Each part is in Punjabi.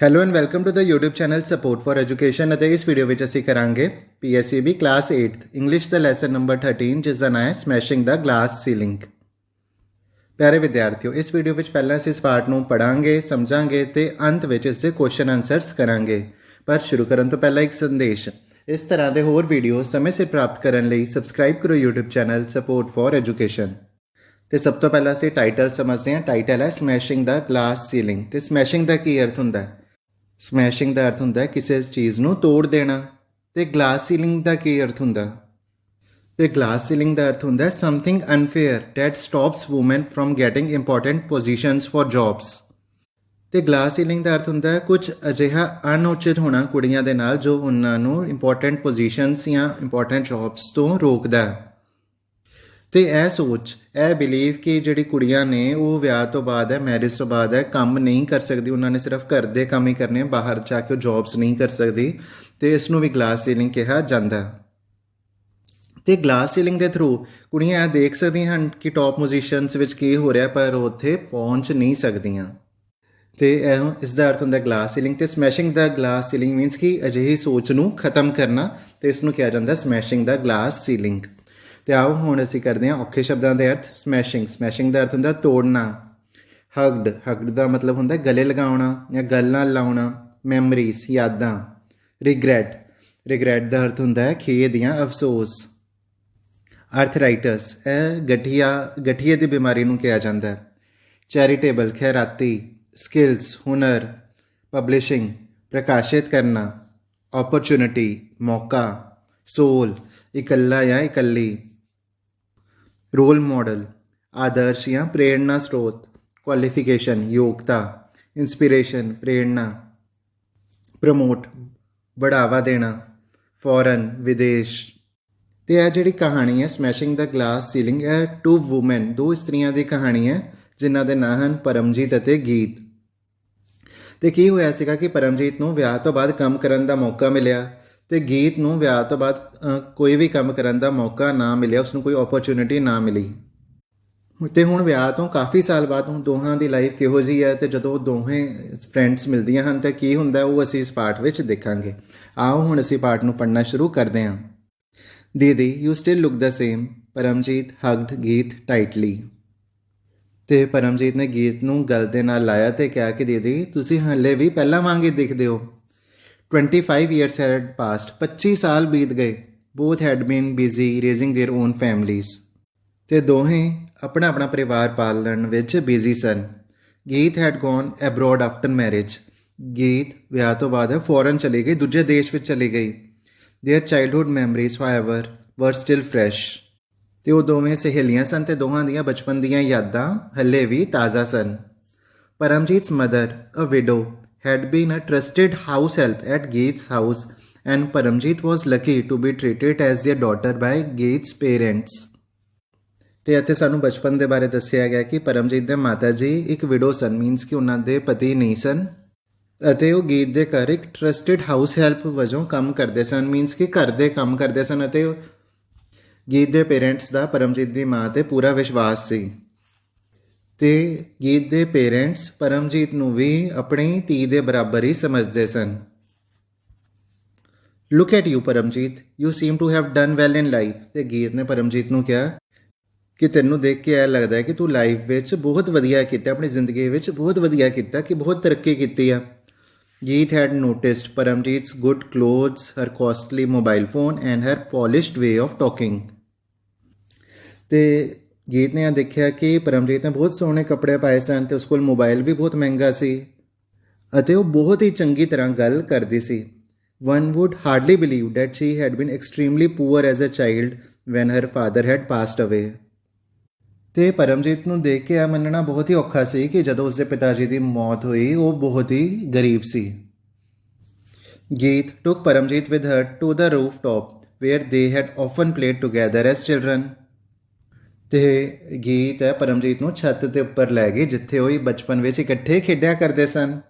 Hello and welcome to the YouTube channel support for education. ਅਤੇ ਇਸ ਵੀਡੀਓ ਵਿੱਚ ਅਸੀਂ ਕਰਾਂਗੇ PSEB ਕਲਾਸ 8th ਇੰਗਲਿਸ਼ ਦਾ ਲੈਸਨ ਨੰਬਰ 13 ਜਿਸ ਦਾ ਨਾਮ ਹੈ ਸਮੈਸ਼ਿੰਗ ਦਾ ਗਲਾਸ ਸੀਲਿੰਗ। ਪਿਆਰੇ ਵਿਦਿਆਰਥੀਓ, ਇਸ ਵੀਡੀਓ ਵਿੱਚ ਪਹਿਲਾਂ ਅਸੀਂ ਇਸ ਪਾਰਟ ਨੂੰ ਪੜਾਂਗੇ, ਸਮਝਾਂਗੇ ਤੇ ਅੰਤ ਵਿੱਚ ਇਸ ਦੇ ਕੁਐਸਚਨ ਆਨਸਰਸ ਕਰਾਂਗੇ। ਪਰ ਸ਼ੁਰੂ ਕਰਨ ਤੋਂ ਪਹਿਲਾਂ ਇੱਕ ਸੰਦੇਸ਼, ਇਸ ਤਰ੍ਹਾਂ ਦੇ ਹੋਰ ਵੀਡੀਓ ਸਮੇਂ ਸਿਰ ਪ੍ਰਾਪਤ ਕਰਨ ਲਈ ਸਬਸਕ੍ਰਾਈਬ ਕਰੋ YouTube channel support for education. ਤੇ ਸਭ ਤੋਂ ਪਹਿਲਾਂ ਅਸੀਂ ਟਾਈਟਲ ਸਮਝਦੇ ਹਾਂ। ਟਾਈਟਲ ਹੈ ਸਮੈਸ਼ਿੰਗ ਦਾ ਗਲਾਸ ਸੀਲਿੰਗ। ਤੇ ਸਮੈਸ਼ਿੰਗ ਦਾ ਕੀ ਅਰਥ ਹੁੰਦਾ ਹੈ? ਸਮੈਸ਼ਿੰਗ ਦਾ ਅਰਥ ਹੁੰਦਾ ਹੈ ਕਿਸੇ ਚੀਜ਼ ਨੂੰ ਤੋੜ ਦੇਣਾ। ਤੇ ਗਲਾਸ ਸੀਲਿੰਗ ਦਾ ਕੀ ਅਰਥ ਹੁੰਦਾ? ਤੇ ਗਲਾਸ ਸੀਲਿੰਗ ਦਾ ਅਰਥ ਹੁੰਦਾ ਹੈ something unfair that stops woman from getting important positions for jobs. ਤੇ ਗਲਾਸ ਸੀਲਿੰਗ ਦਾ ਅਰਥ ਹੁੰਦਾ ਹੈ ਕੁਝ ਅਜਿਹਾ ਅਨਉਚਿਤ ਹੋਣਾ ਕੁੜੀਆਂ ਦੇ ਨਾਲ ਜੋ ਉਹਨਾਂ ਨੂੰ ਇੰਪੋਰਟੈਂਟ ਪੋਜੀਸ਼ਨਸ ਜਾਂ ਇੰਪੋਰਟੈਂਟ ਜੌਬਸ ਤੋਂ ਰੋਕਦਾ ਹੈ। ਤੇ ਇਹ ਸੋਚ, ਇਹ ਬਿਲੀਵ ਕਿ ਜਿਹੜੀ ਕੁੜੀਆਂ ਨੇ ਉਹ ਵਿਆਹ ਤੋਂ ਬਾਅਦ ਹੈ, ਮੈਰਿਜ ਤੋਂ ਬਾਅਦ ਹੈ, ਕੰਮ ਨਹੀਂ ਕਰ ਸਕਦੀ, ਉਹਨਾਂ ਨੇ ਸਿਰਫ ਘਰ ਦੇ ਕੰਮ ਹੀ ਕਰਨੇ, ਬਾਹਰ ਜਾ ਕੇ ਉਹ ਜੌਬਸ ਨਹੀਂ ਕਰ ਸਕਦੀ। ਤੇ ਇਸ ਨੂੰ ਵੀ ਗਲਾਸ ਸੀਲਿੰਗ ਕਿਹਾ ਜਾਂਦਾ। ਤੇ ਗਲਾਸ ਸੀਲਿੰਗ ਦੇ ਥਰੂ ਕੁੜੀਆਂ ਇਹ ਦੇਖ ਸਕਦੀਆਂ ਹਨ ਕਿ ਟੌਪ ਪੋਜੀਸ਼ਨਸ ਵਿੱਚ ਕੀ ਹੋ ਰਿਹਾ, ਪਰ ਉਹ ਉੱਥੇ ਪਹੁੰਚ ਨਹੀਂ ਸਕਦੀਆਂ। ਤੇ ਇਸ ਦਾ ਅਰਥ ਹੁੰਦਾ ਗਲਾਸ ਸੀਲਿੰਗ। ਤੇ ਸਮੈਸ਼ਿੰਗ ਦਾ ਗਲਾਸ ਸੀਲਿੰਗ ਮੀਨਸ ਕਿ ਅਜਿਹੀ ਸੋਚ ਨੂੰ ਖਤਮ ਕਰਨਾ, ਤੇ ਇਸ ਨੂੰ ਕਿਹਾ ਜਾਂਦਾ ਸਮੈਸ਼ਿੰਗ ਦਾ ਗਲਾਸ ਸੀਲਿੰਗ। ਤੇ ਆਓ ਹੁਣ ਅਸੀਂ ਕਰਦੇ ਹਾਂ ਔਖੇ ਸ਼ਬਦਾਂ ਦੇ ਅਰਥ। ਸਮੈਸ਼ਿੰਗ ਦਾ ਅਰਥ ਹੁੰਦਾ ਤੋੜਨਾ। ਹਗਡ ਦਾ ਮਤਲਬ ਹੁੰਦਾ ਗਲੇ ਲਗਾਉਣਾ ਜਾਂ ਗਲ ਨਾਲ ਲਾਉਣਾ। ਮੈਮਰੀਜ਼ ਯਾਦਾਂ। ਰਿਗਰੈਟ ਦਾ ਅਰਥ ਹੁੰਦਾ ਹੈ ਖੇਦ ਜਾਂ ਅਫਸੋਸ। ਆਰਥਰਾਈਟਸ, ਇਹ ਗਠੀਏ ਦੀ ਬਿਮਾਰੀ ਨੂੰ ਕਿਹਾ ਜਾਂਦਾ ਹੈ। ਚੈਰੀਟੇਬਲ ਖੈਰਾਤੀ। ਸਕਿੱਲਸ ਹੁਨਰ। ਪਬਲਿਸ਼ਿੰਗ ਪ੍ਰਕਾਸ਼ਿਤ ਕਰਨਾ। ਓਪਰਚੁਨਿਟੀ ਮੌਕਾ। ਸੋਲ ਇਕੱਲਾ ਜਾਂ ਇਕੱਲੀ। ਰੋਲ ਮਾਡਲ ਆਦਰਸ਼ ਜਾਂ ਪ੍ਰੇਰਨਾ ਸਰੋਤ। ਕੁਆਲੀਫਿਕੇਸ਼ਨ ਯੋਗਤਾ। ਇੰਸਪੀਰੇਸ਼ਨ ਪ੍ਰੇਰਨਾ। ਪ੍ਰਮੋਟ ਬੜਾਵਾ ਦੇਣਾ। ਫੋਰਨ ਵਿਦੇਸ਼। ਤੇ ਇਹ ਜਿਹੜੀ ਕਹਾਣੀ ਹੈ ਸਮੈਸ਼ਿੰਗ ਦਾ ਗਲਾਸ ਸੀਲਿੰਗ, ਇਹ ਟੂ ਵੂਮੈਨ, ਦੋ ਇਸਤਰੀਆਂ ਦੀ ਕਹਾਣੀ ਹੈ ਜਿਨ੍ਹਾਂ ਦੇ ਨਾਂ ਹਨ ਪਰਮਜੀਤ ਅਤੇ ਗੀਤ। ਤੇ ਕੀ ਹੋਇਆ ਸੀਗਾ ਕਿ ਪਰਮਜੀਤ ਨੂੰ ਵਿਆਹ ਤੋਂ ਬਾਅਦ ਕੰਮ ਕਰਨ ਦਾ ਮੌਕਾ ਮਿਲਿਆ ਤੇ ਗੀਤ ਨੂੰ ਵਿਆਹ ਤੋਂ ਬਾਅਦ ਕੋਈ ਵੀ ਕੰਮ ਕਰਨ ਦਾ ਮੌਕਾ ਨਾ ਮਿਲਿਆ, ਉਸਨੂੰ ਕੋਈ ਓਪਰਚੁਨਿਟੀ ਨਾ ਮਿਲੀ। ਤੇ ਹੁਣ ਵਿਆਹ ਤੋਂ ਕਾਫੀ ਸਾਲ ਬਾਅਦ ਹੁਣ ਦੋਹਾਂ ਦੀ ਲਾਈਫ ਕਿਹੋ ਜਿਹੀ ਹੈ ਤੇ ਜਦੋਂ ਦੋਹੇ ਫਰੈਂਡਸ ਮਿਲਦੀਆਂ ਹਨ ਤਾਂ ਕੀ ਹੁੰਦਾ ਉਹ ਅਸੀਂ ਇਸ ਪਾਰਟ ਵਿੱਚ ਦੇਖਾਂਗੇ। ਆਓ ਹੁਣ ਅਸੀਂ ਪਾਰਟ ਨੂੰ ਪੜ੍ਹਨਾ ਸ਼ੁਰੂ ਕਰਦੇ ਹਾਂ। ਦੀਦੀ you still look the same. Paramjit hugged Geet tightly. ਤੇ ਪਰਮਜੀਤ ਨੇ ਗੀਤ ਨੂੰ ਗਲ ਦੇ ਨਾਲ ਲਾਇਆ ਤੇ ਕਿਹਾ ਕਿ ਦੀਦੀ ਤੁਸੀਂ ਹਲੇ ਵੀ ਪਹਿਲਾਂ ਵਾਂਗ ਹੀ ਦਿਖਦੇ ਹੋ। 25 years had passed. 25 ਸਾਲ ਬੀਤ ਗਏ। Both had been busy raising their own families. ਤੇ ਦੋਹੇਂ ਆਪਣਾ ਪਰਿਵਾਰ ਪਾਲਣ ਵਿੱਚ ਬਿਜ਼ੀ ਸਨ। ਗੀਤ had gone abroad after marriage. ਗੀਤ ਵਿਆਹ ਤੋਂ ਬਾਅਦ ਫੌਰਨ ਚਲੀ ਗਈ, ਦੂਜੇ ਦੇਸ਼ ਵਿੱਚ ਚਲੀ ਗਈ। Their childhood memories, however, were still fresh. ਤੇ ਉਹ ਦੋਵੇਂ ਸਹੇਲੀਆਂ ਸਨ ਤੇ ਦੋਹਾਂ ਦੀਆਂ ਬਚਪਨ ਦੀਆਂ ਯਾਦਾਂ ਹਲੇ ਵੀ ਤਾਜ਼ਾ ਸਨ। ਪਰਮਜੀਤ's mother, a widow, had been a trusted house help at Geet's house and Paramjeet was lucky to be treated as their daughter by Geet's parents. ਤੇ ਇੱਥੇ ਸਾਨੂੰ ਬਚਪਨ ਦੇ ਬਾਰੇ ਦੱਸਿਆ ਗਿਆ ਕਿ ਪਰਮਜੀਤ ਦੇ ਮਾਤਾ ਜੀ ਇੱਕ ਵਿਡੋ ਸਨ, ਮੀਨਸ ਕਿ ਉਹਨਾਂ ਦੇ ਪਤੀ ਨਹੀਂ ਸਨ ਅਤੇ ਉਹ ਗੀਤ ਦੇ ਘਰ ਇੱਕ ਟਰਸਟਡ ਹਾਊਸ ਹੈਲਪ ਵਜੋਂ ਕੰਮ ਕਰਦੇ ਸਨ, ਮੀਨਸ ਕਿ ਘਰ ਦੇ ਕੰਮ ਕਰਦੇ ਸਨ। ਅਤੇ ਗੀਤ ਦੇ ਪੇਰੈਂਟਸ ਦਾ ਪਰਮਜੀਤ ਦੀ ਮਾਂ 'ਤੇ ਪੂਰਾ ਵਿਸ਼ਵਾਸ ਸੀ। ਤੇ ਗੀਤ ਦੇ ਪੇਰੈਂਟਸ ਪਰਮਜੀਤ ਨੂੰ ਵੀ ਆਪਣੀ ਧੀ ਦੇ ਬਰਾਬਰ ਹੀ ਸਮਝਦੇ ਸਨ। Look at you Paramjit, you seem to have done well in life. ਤੇ ਗੀਤ ਨੇ ਪਰਮਜੀਤ ਨੂੰ ਕਿਹਾ ਕਿ ਤੈਨੂੰ ਦੇਖ ਕੇ ਇਹ ਲੱਗਦਾ ਹੈ ਕਿ ਤੂੰ ਲਾਈਫ ਵਿੱਚ ਬਹੁਤ ਵਧੀਆ ਕੀਤਾ, ਆਪਣੀ ਜ਼ਿੰਦਗੀ ਵਿੱਚ ਬਹੁਤ ਵਧੀਆ ਕੀਤਾ, ਕਿ ਬਹੁਤ ਤਰੱਕੀ ਕੀਤੀ ਆ। Geet had noticed Paramjit's good clothes, her costly mobile phone and her polished way of talking. ਤੇ ਗੀਤ ਨੇ ਦੇਖਿਆ ਕਿ ਪਰਮਜੀਤ ਨੇ ਬਹੁਤ ਸੋਹਣੇ ਕੱਪੜੇ ਪਾਏ ਸਨ ਤੇ ਉਸ ਕੋਲ ਮੋਬਾਈਲ ਵੀ ਬਹੁਤ ਮਹਿੰਗਾ ਸੀ ਅਤੇ ਉਹ ਬਹੁਤ ਹੀ ਚੰਗੀ ਤਰ੍ਹਾਂ ਗੱਲ ਕਰਦੀ ਸੀ। One would hardly believe that she had been extremely poor as a child when her father had passed away. ਤੇ ਪਰਮਜੀਤ ਨੂੰ ਦੇਖ ਕੇ ਇਹ ਮੰਨਣਾ ਬਹੁਤ ਹੀ ਔਖਾ ਸੀ ਕਿ ਜਦੋਂ ਉਸਦੇ ਪਿਤਾ ਜੀ ਦੀ ਮੌਤ ਹੋਈ ਉਹ ਬਹੁਤ ਹੀ ਗਰੀਬ ਸੀ। ਗੀਤ took Paramjeet with her to the rooftop where they had often played together as children. ਤੇ ਗੀਤ ਹੈ ਪਰਮਜੀਤ ਨੂੰ ਛੱਤ ਦੇ ਉੱਪਰ ਲੈ ਗਈ ਜਿੱਥੇ ਉਹ ਬਚਪਨ ਵਿੱਚ ਇਕੱਠੇ ਖੇਡਿਆ ਕਰਦੇ ਸਨ।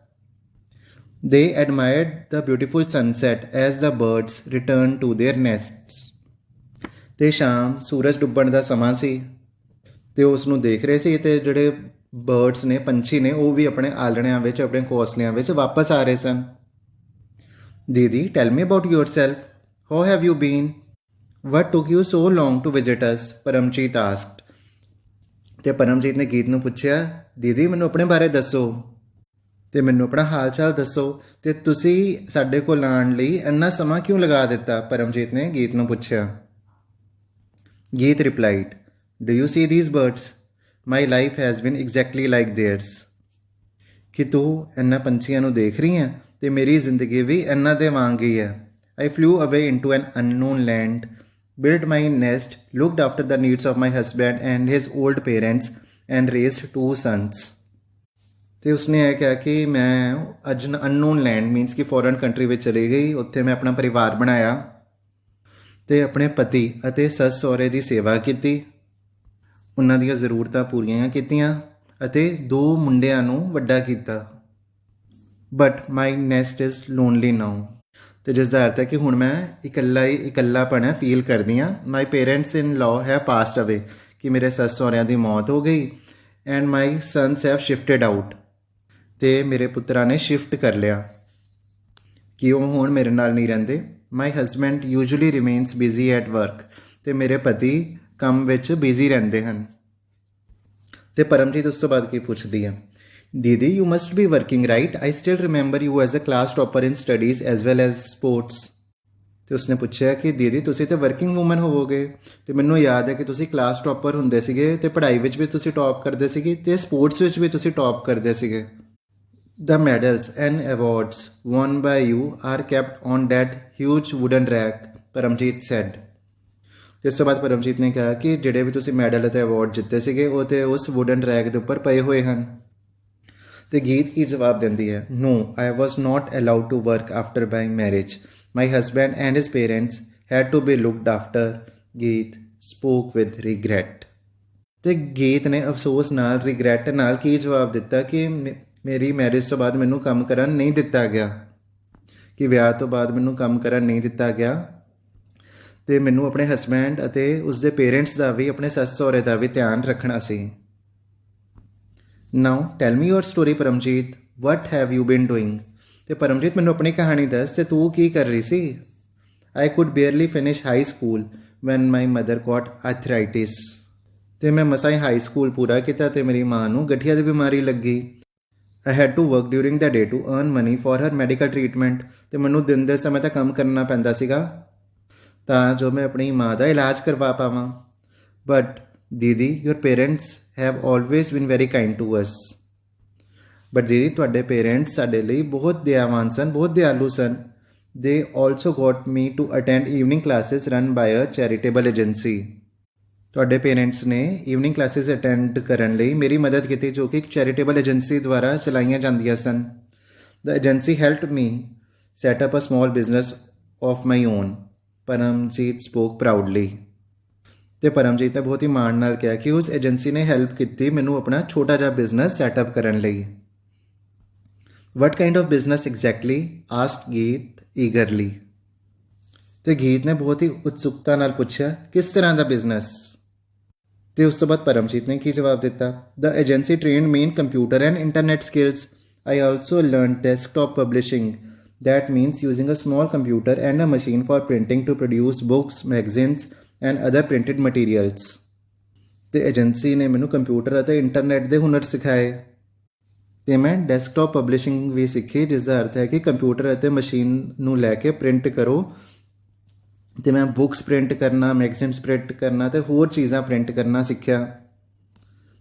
They admired the beautiful sunset as the birds returned to their nests. ਤੇ ਸ਼ਾਮ ਸੂਰਜ ਡੁੱਬਣ ਦਾ ਸਮਾਂ ਸੀ ਤੇ ਉਸ ਨੂੰ ਦੇਖ ਰਹੇ ਸੀ ਤੇ ਜਿਹੜੇ ਬਰਡਸ ਨੇ, ਪੰਛੀ ਨੇ, ਉਹ ਵੀ ਆਪਣੇ ਆਲਣਿਆਂ ਵਿੱਚ, ਆਪਣੇ ਘੋਂਸਲਿਆਂ ਵਿੱਚ ਵਾਪਸ ਆ ਰਹੇ ਸਨ। ਦੀਦੀ, ਟੈਲ ਮੀ about yourself. How have you been? What took you so long to visit us? Paramjit asked. ਤੇ ਪਰਮਜੀਤ ਨੇ ਗੀਤ ਨੂੰ ਪੁੱਛਿਆ, ਦੀਦੀ ਮੈਨੂੰ ਆਪਣੇ ਬਾਰੇ ਦੱਸੋ ਤੇ ਮੈਨੂੰ ਆਪਣਾ ਹਾਲ ਚਾਲ ਦੱਸੋ, ਤੇ ਤੁਸੀਂ ਸਾਡੇ ਕੋਲ ਆਉਣ ਲਈ ਇੰਨਾ ਸਮਾਂ ਕਿਉਂ ਲਗਾ ਦਿੱਤਾ? ਪਰਮਜੀਤ ਨੇ ਗੀਤ ਨੂੰ ਪੁੱਛਿਆ। ਗੀਤ replied, do you C these birds? My life has been exactly like ਦੇਅਰਸ। ਕਿ ਤੂੰ ਇਹਨਾਂ ਪੰਛੀਆਂ ਨੂੰ ਦੇਖ ਰਹੀ ਹੈ ਤੇ ਮੇਰੀ ਜ਼ਿੰਦਗੀ ਵੀ ਇਹਨਾਂ ਦੇ ਵਾਂਗ ਹੀ ਹੈ। I flew away into an unknown land, built my nest, looked after the needs of my husband and his old parents, and raised 2 sons. ਤੇ ਉਸਨੇ ਇਹ ਕਿਹਾ ਕਿ ਮੈਂ ਅੱਜ ਅਨਨੋਨ ਲੈਂਡ ਮੀਨਸ ਕਿ ਫੋਰਨ ਕੰਟਰੀ ਵਿੱਚ ਚਲੀ ਗਈ, ਉੱਥੇ ਮੈਂ ਆਪਣਾ ਪਰਿਵਾਰ ਬਣਾਇਆ ਤੇ ਆਪਣੇ ਪਤੀ ਅਤੇ ਸੱਸ ਸਹੁਰੇ ਦੀ ਸੇਵਾ ਕੀਤੀ, ਉਹਨਾਂ ਦੀਆਂ ਜ਼ਰੂਰਤਾਂ ਪੂਰੀਆਂ ਕੀਤੀਆਂ ਅਤੇ 2 ਮੁੰਡਿਆਂ ਨੂੰ ਵੱਡਾ ਕੀਤਾ। But my nest is lonely now. ਤੇ ਜਿਸ ਦਾ ਅਰਥ ਹੈ ਕਿ ਹੁਣ ਮੈਂ ਇਕੱਲਾਪਣ ਫੀਲ ਕਰਦੀ ਹਾਂ। My parents in law have passed ਅਵੇ, ਕਿ ਮੇਰੇ ਸੱਸ ਸਹੁਰਿਆਂ ਦੀ ਮੌਤ ਹੋ ਗਈ। And my sons have shifted out, ਤੇ ਮੇਰੇ ਪੁੱਤਰਾਂ ਨੇ ਸ਼ਿਫਟ ਕਰ ਲਿਆ ਕਿ ਉਹ ਹੁਣ ਮੇਰੇ ਨਾਲ ਨਹੀਂ ਰਹਿੰਦੇ। My husband usually remains busy at work, ਤੇ ਮੇਰੇ ਪਤੀ ਕੰਮ ਵਿੱਚ ਬਿਜ਼ੀ ਰਹਿੰਦੇ ਹਨ। ਤੇ ਪਰਮਜੀਤ ਉਸ ਤੋਂ ਬਾਅਦ ਕੀ ਪੁੱਛਦੀ ਹੈ, ਦੀਦੀ you must be working right? I still remember you as a class topper in studies as well as sports. ਤੇ ਉਸਨੇ ਪੁੱਛਿਆ ਕਿ ਦੀਦੀ ਤੁਸੀਂ ਤਾਂ ਵਰਕਿੰਗ ਵੂਮਨ ਹੋਵੋਗੇ, ਤੇ ਮੈਨੂੰ ਯਾਦ ਹੈ ਕਿ ਤੁਸੀਂ ਕਲਾਸ ਟੌਪਰ ਹੁੰਦੇ ਸੀਗੇ, ਤੇ ਪੜ੍ਹਾਈ ਵਿੱਚ ਵੀ ਤੁਸੀਂ ਟੌਪ ਕਰਦੇ ਸੀਗੇ, ਤੇ ਸਪੋਰਟਸ ਵਿੱਚ ਵੀ ਤੁਸੀਂ ਟੌਪ ਕਰਦੇ ਸੀਗੇ। The medals and awards won by you are kept on that huge wooden rack, Paramjit said. ਤੇ ਇਸ ਤੋਂ ਬਾਅਦ ਪਰਮਜੀਤ ਨੇ ਕਿਹਾ ਕਿ ਜਿਹੜੇ ਵੀ ਤੁਸੀਂ ਮੈਡਲ ਅਤੇ ਅਵਾਰਡ ਜਿੱਤੇ ਸੀਗੇ ਉਹ ਤੇ ਉਸ ਵੁਡਨ ਰੈਕ ਦੇ ਉੱਪਰ ਪਏ ਹੋਏ ਹਨ। ਤੇ ਗੀਤ ਕੀ ਜਵਾਬ ਦਿੰਦੀ ਹੈ, No, I was not allowed to work after my marriage. My husband and his parents had to be looked after. ਗੀਤ spoke with regret. ਤੇ ਗੀਤ ਨੇ ਅਫਸੋਸ ਨਾਲ, ਰਿਗਰੈਟ ਨਾਲ ਕੀ ਜਵਾਬ ਦਿੱਤਾ ਕਿ ਮੇਰੀ ਮੈਰਿਜ ਤੋਂ ਬਾਅਦ ਮੈਨੂੰ ਕੰਮ ਕਰਨ ਨਹੀਂ ਦਿੱਤਾ ਗਿਆ, ਕਿ ਵਿਆਹ ਤੋਂ ਬਾਅਦ ਮੈਨੂੰ ਕੰਮ ਕਰਨ ਨਹੀਂ ਦਿੱਤਾ ਗਿਆ, ਤੇ ਮੈਨੂੰ ਆਪਣੇ ਹਸਬੈਂਡ ਅਤੇ ਉਸਦੇ ਪੇਰੈਂਟਸ ਦਾ ਵੀ, ਆਪਣੇ ਸੱਸ ਸਹੁਰੇ ਦਾ ਵੀ ਧਿਆਨ ਰੱਖਣਾ ਸੀ। Now tell me your story Paramjit, what have you been doing? ਤੇ ਪਰਮਜੀਤ ਮੈਨੂੰ ਆਪਣੀ ਕਹਾਣੀ ਦੱਸ, ਤੇ ਤੂੰ ਕੀ ਕਰ ਰਹੀ ਸੀ? I could barely finish high school when my mother got arthritis. ਤੇ ਮੈਂ ਮਸਾਂ ਹੀ ਹਾਈ ਸਕੂਲ ਪੂਰਾ ਕੀਤਾ ਤੇ ਮੇਰੀ ਮਾਂ ਨੂੰ ਗਠੀਆ ਦੀ ਬਿਮਾਰੀ ਲੱਗੀ। I had to work during the day to earn money for her medical treatment, ਤੇ ਮੈਨੂੰ ਦਿਨ ਦੇ ਸਮੇਂ ਤਾਂ ਕੰਮ ਕਰਨਾ ਪੈਂਦਾ ਸੀਗਾ ਤਾਂ ਜੋ ਮੈਂ ਆਪਣੀ ਮਾਂ ਦਾ ਇਲਾਜ ਕਰਵਾ ਪਾਵਾਂ। ਬਟ ਦੀਦੀ your parents have always been very kind to us. But ਦੀਦੀ ਤੁਹਾਡੇ ਪੇਰੈਂਟਸ ਸਾਡੇ ਲਈ ਬਹੁਤ ਦਇਆਵਾਨ ਸਨ, ਬਹੁਤ ਦਿਆਲੂ ਸਨ। They also got me to attend evening classes run by a charitable agency. ਤੁਹਾਡੇ ਪੇਰੈਂਟਸ ਨੇ ਈਵਨਿੰਗ ਕਲਾਸਿਸ ਅਟੈਂਡ ਕਰਨ ਲਈ ਮੇਰੀ ਮਦਦ ਕੀਤੀ, ਜੋ ਕਿ ਇੱਕ ਚੈਰੀਟੇਬਲ ਏਜੰਸੀ ਦੁਆਰਾ ਚਲਾਈਆਂ ਜਾਂਦੀਆਂ ਸਨ। The agency helped me set up a small business of my own, Paramjit spoke proudly. ਤੇ ਪਰਮਜੀਤ ਨੇ ਬਹੁਤ ਹੀ ਮਾਣ ਨਾਲ ਕਿਹਾ ਕਿ ਉਸ ਏਜੰਸੀ ਨੇ ਹੈਲਪ ਕੀਤੀ ਮੈਨੂੰ ਆਪਣਾ ਛੋਟਾ ਜਿਹਾ ਬਿਜ਼ਨਸ ਸੈਟਅਪ ਕਰਨ ਲਈ। What kind of business exactly? Asked Geet eagerly. ਤੇ ਗੀਤ ਨੇ ਬਹੁਤ ਹੀ ਉਤਸੁਕਤਾ ਨਾਲ ਪੁੱਛਿਆ, ਕਿਸ ਤਰ੍ਹਾਂ ਦਾ ਬਿਜ਼ਨਸ? ਤੇ ਉਸ ਤੋਂ ਬਾਅਦ ਪਰਮਜੀਤ ਨੇ ਕੀ ਜਵਾਬ ਦਿੱਤਾ, the agency trained me in computer and internet skills. I also learned desktop publishing, that means using a small computer and a machine for printing to produce books, magazines and other printed materials. ਤੇ ਏਜੰਸੀ ਨੇ ਮੈਨੂੰ ਕੰਪਿਊਟਰ ਅਤੇ ਇੰਟਰਨੈਟ ਦੇ ਹੁਨਰ ਸਿਖਾਏ ਤੇ ਮੈਂ ਡੈਸਕਟਾਪ ਪਬਲਿਸ਼ਿੰਗ ਵੀ ਸਿੱਖੀ, ਜਿਸ ਦਾ ਅਰਥ ਹੈ ਕਿ ਕੰਪਿਊਟਰ ਅਤੇ ਮਸ਼ੀਨ ਨੂੰ ਲੈ ਕੇ ਪ੍ਰਿੰਟ ਕਰੋ, ਤੇ ਮੈਂ ਬੁੱਕਸ ਪ੍ਰਿੰਟ ਕਰਨਾ, ਮੈਗਜ਼ੀਨਸ ਪ੍ਰਿੰਟ ਕਰਨਾ ਤੇ ਹੋਰ ਚੀਜ਼ਾਂ ਪ੍ਰਿੰਟ ਕਰਨਾ ਸਿੱਖਿਆ।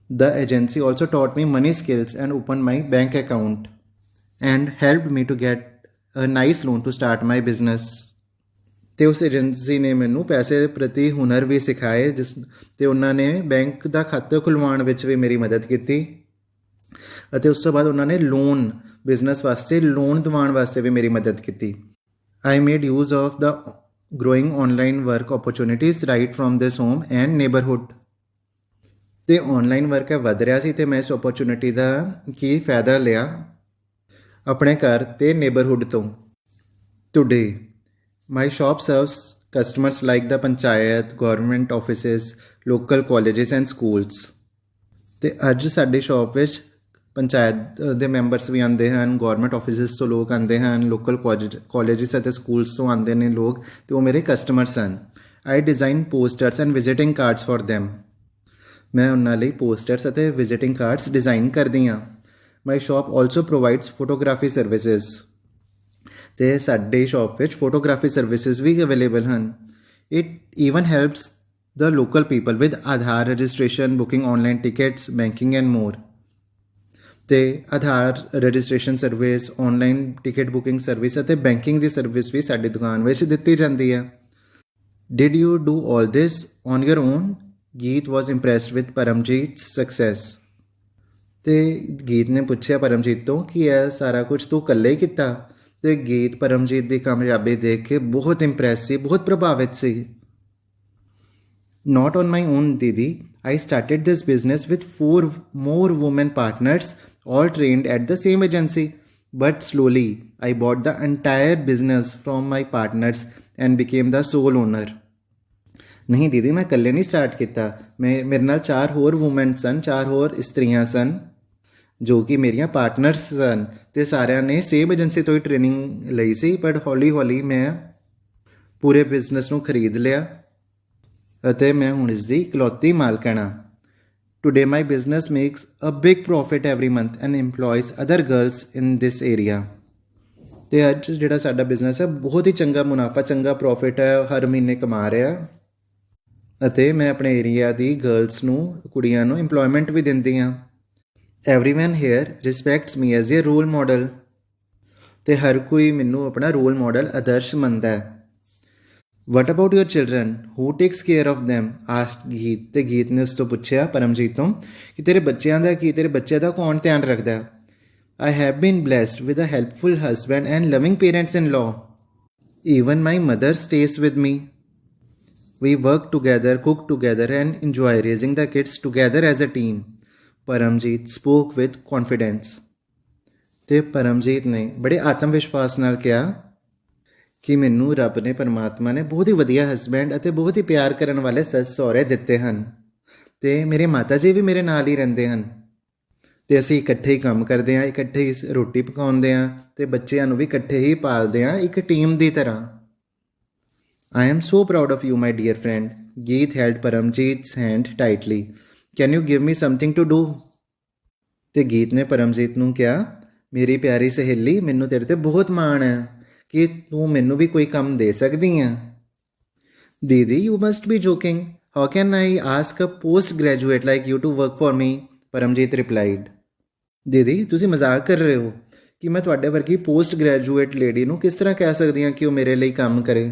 The agency also taught me money skills and open my bank account and helped me to get a nice loan to start my business. ਤੇ ਉਸ ਏਜੰਸੀ ਨੇ ਮੈਨੂੰ ਪੈਸੇ ਪ੍ਰਤੀ ਹੁਨਰ ਵੀ ਸਿਖਾਏ, ਤੇ ਉਹਨਾਂ ਨੇ ਬੈਂਕ ਦਾ ਖਾਤਾ ਖੁਲਵਾਉਣ ਵਿੱਚ ਵੀ ਮੇਰੀ ਮਦਦ ਕੀਤੀ, ਅਤੇ ਉਸ ਤੋਂ ਬਾਅਦ ਉਹਨਾਂ ਨੇ ਲੋਨ, ਬਿਜ਼ਨਸ ਵਾਸਤੇ ਲੋਨ ਦਿਵਾਉਣ ਵਾਸਤੇ ਵੀ ਮੇਰੀ ਮਦਦ ਕੀਤੀ। I made use of the growing online work opportunities right from this home and neighborhood. ਤੇ ਆਨਲਾਈਨ ਵਰਕ ਵਧ ਰਿਹਾ ਸੀ ਤੇ ਮੈਂ ਇਸ ਓਪਰਚੁਨਿਟੀ ਦਾ ਕੀ ਫਾਇਦਾ ਲਿਆ ਆਪਣੇ ਘਰ ਤੇ ਨੇਬਰਹੁੱਡ ਤੋਂ। Today my shop service customers like the panchayat, government offices, local colleges and schools. ਤੇ ਅੱਜ ਸਾਡੀ ਸ਼ਾਪ ਵਿੱਚ ਪੰਚਾਇਤ ਦੇ ਮੈਂਬਰਸ ਵੀ ਆਉਂਦੇ ਹਨ, ਗੌਰਮੈਂਟ ਆਫਿਸਿਸ ਤੋਂ ਲੋਕ ਆਉਂਦੇ ਹਨ, ਲੋਕਲ ਕਾਲਜਿਸ ਅਤੇ ਸਕੂਲਸ ਤੋਂ ਆਉਂਦੇ ਨੇ ਲੋਕ, ਤੇ ਉਹ ਮੇਰੇ ਕਸਟਮਰਸ ਹਨ। I design posters and visiting cards for them। ਮੈਂ ਉਹਨਾਂ ਲਈ ਪੋਸਟਰਸ ਅਤੇ ਵਿਜ਼ਿਟਿੰਗ ਕਾਰਡਸ ਡਿਜ਼ਾਈਨ ਕਰਦੀ ਹਾਂ। My shop also provides photography services. ਤੇ ਸਾਡੀ ਸ਼ਾਪ ਵਿੱਚ ਫੋਟੋਗ੍ਰਾਫੀ ਸਰਵਿਸਿਜ਼ ਵੀ ਅਵੇਲੇਬਲ ਹਨ। It even helps the local people with Aadhaar registration, booking online tickets, banking and more. ਤੇ Aadhaar registration service, online ticket booking service ਅਤੇ ਬੈਂਕਿੰਗ ਦੀ ਸਰਵਿਸ ਵੀ ਸਾਡੀ ਦੁਕਾਨ ਵਿੱਚ ਦਿੱਤੀ ਜਾਂਦੀ ਹੈ। Did you do all this on your own? ਗੀਤ was impressed with ਪਰਮਜੀਤ's success। ਤੇ ਗੀਤ ਨੇ ਪੁੱਛਿਆ ਪਰਮਜੀਤ ਤੋਂ ਕਿ ਇਹ ਸਾਰਾ ਕੁਝ ਤੂੰ ਇਕੱਲੇ ਹੀ ਕੀਤਾ? ਤੇ ਗੀਤ ਪਰਮਜੀਤ ਦੀ ਕਾਮਯਾਬੀ ਦੇਖ ਕੇ ਬਹੁਤ ਇੰਪ੍ਰੈਸ ਸੀ, ਬਹੁਤ ਪ੍ਰਭਾਵਿਤ ਸੀ। Not on my own, Didi. I started this business with 4 more women partners, all trained at the same agency. But slowly, I bought the entire business from my partners and became the sole owner। ਨਹੀਂ ਦੀਦੀ, ਮੈਂ ਇਕੱਲੇ ਨਹੀਂ ਸਟਾਰਟ ਕੀਤਾ। ਮੇਰੇ ਨਾਲ 4 ਹੋਰ ਵੂਮਨ ਸਨ, 4 ਹੋਰ ਇਸਤਰੀਆਂ ਸਨ ਜੋ ਕਿ ਮੇਰੀਆਂ ਪਾਰਟਨਰਸ ਸਨ, ਅਤੇ ਸਾਰਿਆਂ ਨੇ ਸੇਮ ਏਜੰਸੀ ਤੋਂ ਹੀ ਟ੍ਰੇਨਿੰਗ ਲਈ ਸੀ। ਬਟ ਹੌਲੀ ਹੌਲੀ ਮੈਂ ਪੂਰੇ ਬਿਜ਼ਨਸ ਨੂੰ ਖਰੀਦ ਲਿਆ ਅਤੇ ਮੈਂ ਹੁਣ ਇਸ ਦੀ ਇਕਲੌਤੀ ਮਾਲਕਣ ਹਾਂ। Today my business makes a big profit every month and employs other girls in this area. ਅਤੇ ਅੱਜ ਜਿਹੜਾ ਸਾਡਾ ਬਿਜ਼ਨਸ ਹੈ ਬਹੁਤ ਹੀ ਚੰਗਾ ਮੁਨਾਫਾ, ਚੰਗਾ ਪ੍ਰੋਫਿਟ ਹੈ, ਹਰ ਮਹੀਨੇ ਕਮਾ ਰਿਹਾ। ਅਤੇ ਮੈਂ ਆਪਣੇ ਏਰੀਆ ਦੀ ਗਰਲਸ ਨੂੰ, ਕੁੜੀਆਂ ਨੂੰ ਇੰਪਲੋਇਮੈਂਟ ਵੀ ਦਿੰਦੀ ਹਾਂ। Everyone here respects me as a role model. ਅਤੇ ਹਰ ਕੋਈ ਮੈਨੂੰ ਆਪਣਾ ਰੋਲ ਮਾਡਲ, ਆਦਰਸ਼ ਮੰਨਦਾ ਹੈ। What about your children, who takes care of them? Asked Geet. ਅਤੇ ਗੀਤ ਨੇ ਉਸ ਤੋਂ ਪੁੱਛਿਆ ਪਰਮਜੀਤ ਤੋਂ ਕਿ ਤੇਰੇ ਬੱਚਿਆਂ ਦਾ ਕੀ, ਤੇਰੇ ਬੱਚਿਆਂ ਦਾ ਕੌਣ ਧਿਆਨ ਰੱਖਦਾ? I have been blessed with a helpful husband and loving parents-in-law. Even my mother stays with me. We work together, cook together and enjoy raising the kids together as a team. Paramjeet spoke with confidence. ਤੇ ਪਰਮਜੀਤ ਨੇ ਬੜੇ ਆਤਮ ਵਿਸ਼ਵਾਸ ਨਾਲ ਕਿਹਾ ਕਿ ਮੈਨੂੰ ਰੱਬ ਨੇ, ਪਰਮਾਤਮਾ ਨੇ ਬਹੁਤ ਹੀ ਵਧੀਆ ਹਸਬੈਂਡ ਅਤੇ ਬਹੁਤ ਹੀ ਪਿਆਰ ਕਰਨ ਵਾਲੇ ਸੱਸ ਸਹੁਰੇ ਦਿੱਤੇ ਹਨ। ਅਤੇ ਮੇਰੇ ਮਾਤਾ ਜੀ ਵੀ ਮੇਰੇ ਨਾਲ ਹੀ ਰਹਿੰਦੇ ਹਨ। ਅਤੇ ਅਸੀਂ ਇਕੱਠੇ ਹੀ ਕੰਮ ਕਰਦੇ ਹਾਂ, ਇਕੱਠੇ ਹੀ ਰੋਟੀ ਪਕਾਉਂਦੇ ਹਾਂ ਅਤੇ ਬੱਚਿਆਂ ਨੂੰ ਵੀ ਇਕੱਠੇ ਹੀ ਪਾਲਦੇ ਹਾਂ, ਇੱਕ ਟੀਮ ਦੀ ਤਰ੍ਹਾਂ। I am so proud of you, my dear friend. Geet held Paramjeet's hand tightly. Can you give me something to do? ਤੇ ਗੀਤ ਨੇ ਪਰਮਜੀਤ ਨੂੰ ਕਿਹਾ, ਮੇਰੀ ਪਿਆਰੀ ਸਹੇਲੀ, ਮੈਨੂੰ ਤੇਰੇ ਤੇ ਬਹੁਤ ਮਾਣ ਹੈ ਕਿ ਤੂੰ ਮੈਨੂੰ ਵੀ ਕੋਈ ਕੰਮ ਦੇ ਸਕਦੀ ਹੈ। ਦੀਦੀ, you must be joking. How can I ask a post-graduate like you to work for me? Paramjit replied. ਦੀਦੀ, ਤੁਸੀਂ ਮਜ਼ਾਕ ਕਰ ਰਹੇ ਹੋ ਕਿ ਮੈਂ ਤੁਹਾਡੇ ਵਰਗੀ ਪੋਸਟ ਗ੍ਰੈਜੂਏਟ ਲੇਡੀ ਨੂੰ ਕਿਸ ਤਰ੍ਹਾਂ ਕਹਿ ਸਕਦੀ ਹਾਂ ਕਿ ਉਹ ਮੇਰੇ ਲਈ ਕੰਮ ਕਰੇ।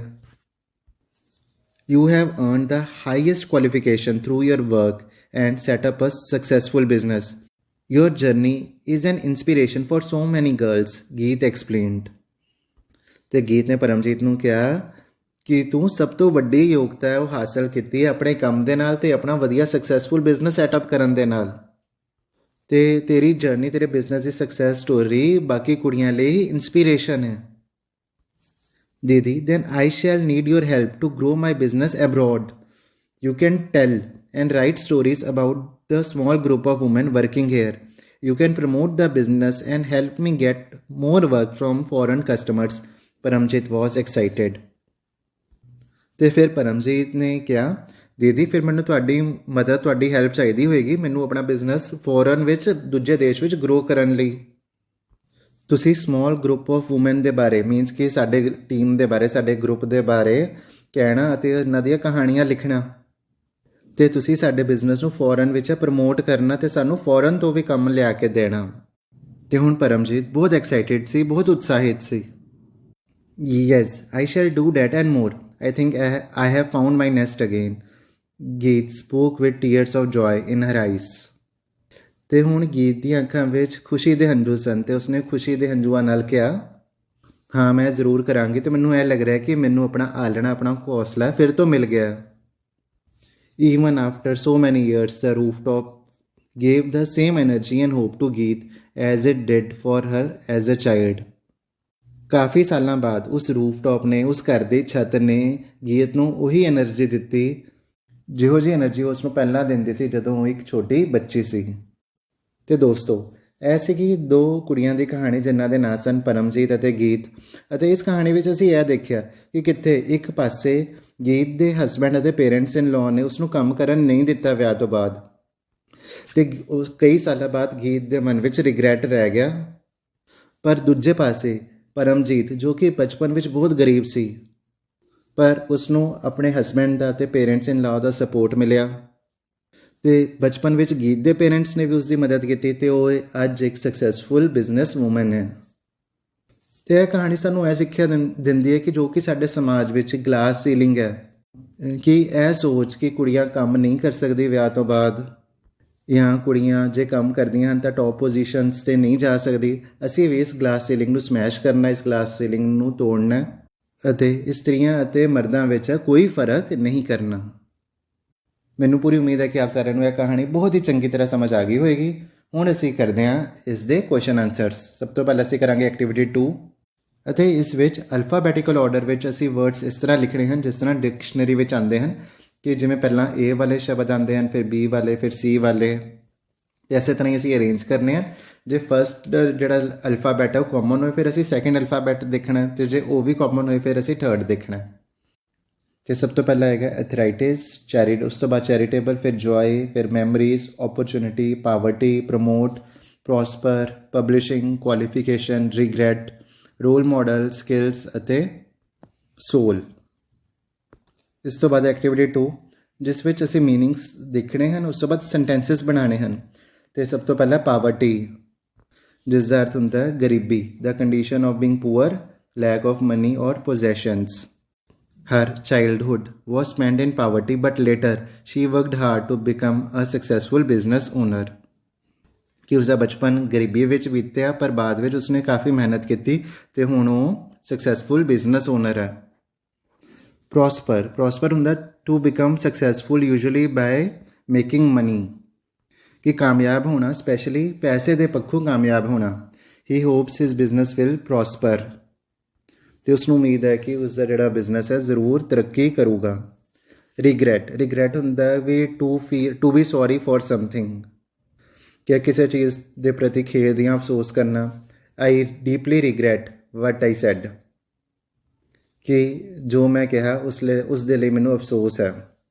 You have earned the highest qualification through your work and set up a successful business. Your journey is an inspiration for so many girls, Geet explained. ਤੇ ਗੀਤ ਨੇ ਪਰਮਜੀਤ ਨੂੰ ਕਿਹਾ ਕਿ ਤੂੰ ਸਭ ਤੋਂ ਵੱਡੀ ਯੋਗਤਾ ਹੈ ਉਹ ਹਾਸਲ ਕੀਤੀ ਹੈ ਆਪਣੇ ਕੰਮ ਦੇ ਨਾਲ ਅਤੇ ਆਪਣਾ ਵਧੀਆ ਸਕਸੈਸਫੁਲ ਬਿਜ਼ਨਸ ਸੈਟਅਪ ਕਰਨ ਦੇ ਨਾਲ। ਅਤੇ ਤੇਰੀ ਜਰਨੀ, ਤੇਰੇ ਬਿਜ਼ਨਸ ਦੀ ਸਕਸੈਸ ਸਟੋਰੀ ਬਾਕੀ ਕੁੜੀਆਂ ਲਈ ਇੰਸਪੀਰੇਸ਼ਨ ਹੈ। Didi, then I shall need your help to grow my business abroad. You can tell and write stories about the small group of women working here. You can promote the business and help me get more work from foreign customers. Paramjit was excited. ਤੇ ਫਿਰ ਪਰਮਜੀਤ ਨੇ ਕਿਹਾ, ਦੀਦੀ ਫਿਰ ਮੈਨੂੰ ਤੁਹਾਡੀ ਮਦਦ, ਤੁਹਾਡੀ ਹੈਲਪ ਚਾਹੀਦੀ ਹੋਏਗੀ ਮੈਨੂੰ ਆਪਣਾ ਬਿਜ਼ਨਸ ਫੋਰਨ ਵਿੱਚ, ਦੂਜੇ ਦੇਸ਼ ਵਿੱਚ ਗਰੋ ਕਰਨ ਲਈ। ਤੁਸੀਂ ਸਮੋਲ ਗਰੁੱਪ ਆਫ ਵੂਮਨ ਦੇ ਬਾਰੇ, ਮੀਨਸ ਕਿ ਸਾਡੇ ਟੀਮ ਦੇ ਬਾਰੇ, ਸਾਡੇ ਗਰੁੱਪ ਦੇ ਬਾਰੇ ਕਹਿਣਾ ਅਤੇ ਉਹਨਾਂ ਦੀਆਂ ਕਹਾਣੀਆਂ ਲਿਖਣਾ, ਅਤੇ ਤੁਸੀਂ ਸਾਡੇ ਬਿਜ਼ਨਸ ਨੂੰ ਫੋਰਨ ਵਿੱਚ ਪ੍ਰਮੋਟ ਕਰਨਾ ਅਤੇ ਸਾਨੂੰ ਫੋਰਨ ਤੋਂ ਵੀ ਕੰਮ ਲਿਆ ਕੇ ਦੇਣਾ। ਅਤੇ ਹੁਣ ਪਰਮਜੀਤ ਬਹੁਤ ਐਕਸਾਈਟਿਡ ਸੀ, ਬਹੁਤ ਉਤਸ਼ਾਹਿਤ ਸੀ। Yes, I shall do that and more. I think I have found my nest again. Geet spoke with tears of joy in her eyes. ਤੇ ਹੁਣ ਗੀਤ ਦੀਆਂ ਅੱਖਾਂ ਵਿੱਚ ਖੁਸ਼ੀ ਦੇ ਹੰਝੂ ਸਨ ਅਤੇ ਉਸਨੇ ਖੁਸ਼ੀ ਦੇ ਹੰਝੂਆਂ ਨਾਲ ਕਿਹਾ, ਹਾਂ ਮੈਂ ਜ਼ਰੂਰ ਕਰਾਂਗੀ ਅਤੇ ਮੈਨੂੰ ਇਹ ਲੱਗ ਰਿਹਾ ਕਿ ਮੈਨੂੰ ਆਪਣਾ ਆਲਣਾ, ਆਪਣਾ ਘੋਂਸਲਾ ਫਿਰ ਤੋਂ ਮਿਲ ਗਿਆ। Even after so many years, the rooftop gave the same energy and hope to Geet as it did for her as a child. ਕਾਫੀ ਸਾਲਾਂ ਬਾਅਦ ਉਸ ਰੂਫਟਾਪ ਨੇ, ਉਸ ਘਰ ਦੀ ਛੱਤ ਨੇ ਗੀਤ ਨੂੰ ਉਹੀ ਐਨਰਜੀ ਦਿੱਤੀ ਜਿਹੋ ਜਿਹੀ એનર્ਜੀ ਉਸ ਨੂੰ ਪਹਿਲਾਂ ਦਿੰਦੀ ਸੀ ਜਦੋਂ ਉਹ ਇੱਕ ਛੋਟੀ ਬੱਚੀ ਸੀ। ਤੇ ਦੋਸਤੋ, ਇਹ ਸੀਗੀ ਦੋ ਕੁੜੀਆਂ ਦੀ ਕਹਾਣੀ ਜਿਨ੍ਹਾਂ ਦੇ ਨਾਂ ਸਨ ਪਰਮਜੀਤ ਅਤੇ ਗੀਤ। ਅਤੇ ਇਸ ਕਹਾਣੀ ਵਿੱਚ ਅਸੀਂ ਇਹ ਦੇਖਿਆ ਕਿ ਕਿੱਥੇ ਇੱਕ ਪਾਸੇ ਗੀਤ ਦੇ ਹਸਬੈਂਡ ਅਤੇ ਪੇਰੈਂਟਸ ਇਨ ਲਾਅ ਨੇ ਉਸ ਨੂੰ ਕੰਮ ਕਰਨ ਨਹੀਂ ਦਿੱਤਾ ਵਿਆਹ ਤੋਂ ਬਾਅਦ, ਅਤੇ ਉਸ ਕਈ ਸਾਲਾਂ ਬਾਅਦ ਗੀਤ ਦੇ ਮਨ ਵਿੱਚ ਰਿਗਰੈਟ ਰਹਿ ਗਿਆ। ਪਰ ਦੂਜੇ ਪਾਸੇ ਪਰਮਜੀਤ, ਜੋ ਕਿ ਬਚਪਨ ਵਿੱਚ ਬਹੁਤ ਗਰੀਬ ਸੀ, ਪਰ ਉਸ ਨੂੰ ਆਪਣੇ ਹਸਬੈਂਡ ਦਾ ਅਤੇ parents in law the support ਮਿਲਿਆ, ਅਤੇ ਬਚਪਨ ਵਿੱਚ ਗੀਤ ਦੇ ਪੇਰੈਂਟਸ ਨੇ ਵੀ ਉਸ ਦੀ ਮਦਦ ਕੀਤੀ ਅਤੇ ਉਹ ਅੱਜ ਇੱਕ ਸਕਸੈਸਫੁਲ ਬਿਜ਼ਨਸ ਵੂਮਨ ਹੈ। ਅਤੇ ਇਹ ਕਹਾਣੀ ਸਾਨੂੰ ਇਹ ਸਿੱਖਿਆ ਦਿੰਦੀ ਹੈ ਕਿ ਜੋ ਕਿ ਸਾਡੇ ਸਮਾਜ ਵਿੱਚ ਗਲਾਸ ਸੀਲਿੰਗ ਹੈ, ਕਿ ਇਹ ਸੋਚ ਕਿ ਕੁੜੀਆਂ ਕੰਮ ਨਹੀਂ ਕਰ ਸਕਦੀ ਵਿਆਹ ਤੋਂ ਬਾਅਦ, ਜਾਂ ਕੁੜੀਆਂ ਜੇ ਕੰਮ ਕਰਦੀਆਂ ਹਨ ਤਾਂ ਟੌਪ ਪੋਜੀਸ਼ਨਸ 'ਤੇ ਨਹੀਂ ਜਾ ਸਕਦੀ। ਅਸੀਂ ਵੀ ਇਸ ਗਲਾਸ ਸੀਲਿੰਗ ਨੂੰ ਸਮੈਸ਼ ਕਰਨਾ, ਇਸ ਗਲਾਸ ਸੀਲਿੰਗ ਨੂੰ ਤੋੜਨਾ ਅਤੇ ਇਸਤਰੀਆਂ ਅਤੇ ਮਰਦਾਂ ਵਿੱਚ ਕੋਈ ਫਰਕ ਨਹੀਂ ਕਰਨਾ। ਮੈਨੂੰ ਪੂਰੀ ਉਮੀਦ ਹੈ ਕਿ ਆਪ ਸਾਰਿਆਂ ਨੂੰ ਇਹ ਕਹਾਣੀ ਬਹੁਤ ਹੀ ਚੰਗੀ ਤਰ੍ਹਾਂ ਸਮਝ ਆ ਗਈ ਹੋਏਗੀ। ਹੁਣ ਅਸੀਂ ਕਰਦੇ ਹਾਂ ਇਸ ਦੇ ਕੁਐਸਚਨ ਆਨਸਰਸ। ਸਭ ਤੋਂ ਪਹਿਲਾਂ ਅਸੀਂ ਕਰਾਂਗੇ ਐਕਟੀਵਿਟੀ 2, ਅਤੇ ਇਸ ਵਿੱਚ ਅਲਫਾਬੈਟੀਕਲ ਆਰਡਰ ਵਿੱਚ ਅਸੀਂ ਵਰਡਸ ਇਸ ਤਰ੍ਹਾਂ ਲਿਖਣੇ ਹਨ ਜਿਸ ਤਰ੍ਹਾਂ ਡਿਕਸ਼ਨਰੀ ਵਿੱਚ ਆਉਂਦੇ ਹਨ, ਕਿ ਜਿਵੇਂ ਪਹਿਲਾਂ A ਵਾਲੇ ਸ਼ਬਦ ਆਉਂਦੇ ਹਨ, ਫਿਰ B ਵਾਲੇ, ਫਿਰ C ਵਾਲੇ, ਅਤੇ ਇਸੇ ਤਰ੍ਹਾਂ ਹੀ ਅਸੀਂ ਅਰੇਂਜ ਕਰਨੇ ਹਨ। ਜੇ ਫਸਟ ਜਿਹੜਾ ਅਲਫਾਬੈਟ ਹੈ ਉਹ ਕਾਮਨ ਹੋਏ ਫਿਰ ਅਸੀਂ ਸੈਕਿੰਡ ਅਲਫਾਬੈਟ ਦੇਖਣਾ, ਅਤੇ ਜੇ ਉਹ ਵੀ ਕਾਮਨ ਹੋਏ ਫਿਰ ਅਸੀਂ ਥਰਡ ਦੇਖਣਾ। ਅਤੇ ਸਭ ਤੋਂ ਪਹਿਲਾਂ ਹੈਗਾ ਐਥਰਾਈਟਿਸ, ਉਸ ਤੋਂ ਬਾਅਦ ਚੈਰੀਟੇਬਲ, ਫਿਰ ਜੋਏ, ਫਿਰ memories, opportunity, poverty, promote, prosper, publishing, qualification, regret, role model, skills ਅਤੇ ਸੋਲ। ਇਸ ਤੋਂ ਬਾਅਦ ਐਕਟੀਵਿਟੀ 2, ਜਿਸ ਵਿੱਚ ਅਸੀਂ ਮੀਨਿੰਗਸ ਦੇਖਣੇ ਹਨ, ਉਸ ਤੋਂ ਬਾਅਦ ਸੈਂਟੈਂਸਸ ਬਣਾਉਣੇ ਹਨ। ਅਤੇ ਸਭ ਤੋਂ ਪਹਿਲਾਂ ਪਾਵਰਟੀ, ਜਿਸ ਦਾ ਅਰਥ ਹੁੰਦਾ ਹੈ ਗਰੀਬੀ, the condition of being poor, lack of money or possessions. Her childhood was spent in poverty, but later she worked hard to become a successful business owner. ਕਿ ਉਸਦਾ ਬਚਪਨ ਗਰੀਬੀ ਵਿੱਚ ਬੀਤਿਆ, ਪਰ ਬਾਅਦ ਵਿੱਚ ਉਸਨੇ ਕਾਫੀ ਮਿਹਨਤ ਕੀਤੀ ਅਤੇ ਹੁਣ ਉਹ ਸਕਸੈਸਫੁਲ ਬਿਜ਼ਨਸ ਓਨਰ ਹੈ। ਪ੍ਰੋਸਪਰ ਹੁੰਦਾ to become successful usually by making money, ਕਿ ਕਾਮਯਾਬ ਹੋਣਾ, ਸਪੈਸ਼ਲੀ ਪੈਸੇ ਦੇ ਪੱਖੋਂ ਕਾਮਯਾਬ ਹੋਣਾ। He hopes his business will prosper, ਅਤੇ ਉਸ ਨੂੰ ਉਮੀਦ ਹੈ ਕਿ ਉਸ ਦਾ ਜਿਹੜਾ ਬਿਜ਼ਨਸ ਹੈ ਜ਼ਰੂਰ ਤਰੱਕੀ ਕਰੂਗਾ। ਰਿਗਰੈਟ ਹੁੰਦਾ ਵੀ to be sorry for something, ਕਿ ਕਿਸੇ ਚੀਜ਼ ਦੇ ਪ੍ਰਤੀ ਖੇਦ ਜਾਂ ਅਫਸੋਸ ਕਰਨਾ। I deeply regret what I said, ਕਿ ਜੋ ਮੈਂ ਕਿਹਾ ਉਸ ਦੇ ਲਈ ਮੈਨੂੰ ਅਫਸੋਸ ਹੈ।